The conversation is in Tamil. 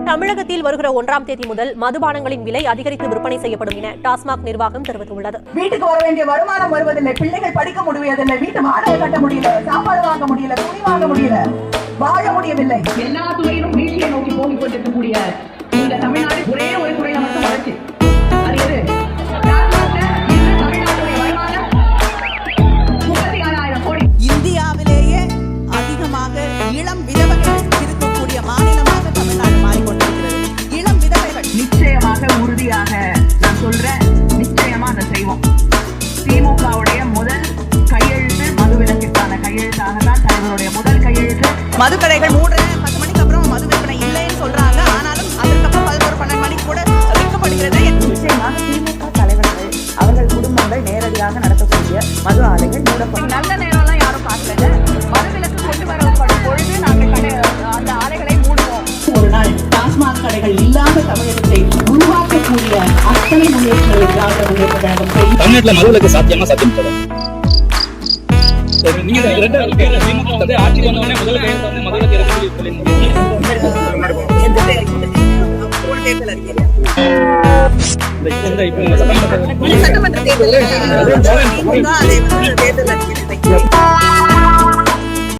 தமிழகத்தில் வருகிற 1ஆம் தேதி முதல் மதுபானங்களின் விலை அதிகரித்து விற்பனை செய்யப்படும் என டாஸ்மாக் நிர்வாகம் தெரிவித்துள்ளது. வீட்டுக்கு வர வேண்டிய வருமானம் வருவதில்லை, பிள்ளைகள் படிக்க முடியவில்லை, வீட்டு வாடகை கட்ட முடியல, சாப்பாடு வாங்க முடியல, துணி வாங்க முடியல, வாழ முடியவில்லை. எல்லா துறையிலும் வீழ்ச்சியை நோக்கி போகிக் கொண்டிருக்கக்கூடிய இந்த தமிழ்நாடு ஒரே ஒரு துறையில மட்டும் வளர்ச்சி. அது எது? இந்தியாவிலேயே அதிகமாக இளம் விதவைகள் இருக்கக்கூடிய மாநிலமாக தமிழ்நாடு மாறிக்கொண்டிருக்கிறது. இளம் விதவைகள் நிச்சயமாக உறுதியாக நான் சொல்றேன், நிச்சயமா அதை செய்வோம். திமுகவுடைய முதல் கையெழுத்து மதுவிலக்கிற்கான கையெழுத்தாகத்தான் தலைவருடைய முதல் கையெழுத்து. மதுக்கடைகள் 10 மணிக்கு அப்புறம் மது விற்பனை இல்லைன்னு சொல்றாங்க. ஆனாலும் அதற்கப்புறம் 11-12 மணிக்கு கூட விற்கப்படுகிறது. நிச்சயமாக திமுக தலைவர்கள் அவர்கள் குடும்பங்கள் நேரடியாக நடத்தக்கூடிய மது ஆலைகள் மூடப்படும். நல்ல நேரம்லாம் யாரும் பார்க்கல. மதுவிலக்கு கொண்டு வரப்படும் பொழுது நாங்கள் அந்த ஆலைகளை மூடுவோம். ஒரு நாள் டாஸ்மாக் கடைகள் இல்லாத தமிழகத்தை உருவாக்கக்கூடிய அத்தனை முன்னேற்றங்களை திராவிட முன்னேற்ற கழகம் செய்யும். தமிழ்நாட்டில் மதுவிலக்கு சாத்தியமா சாத்தியம் தரும். நீங்க ஆட்சி வந்தோடனே முதல்ல மதுவிலக்கு சட்டமன்ற தேர்தல் அறிக்கை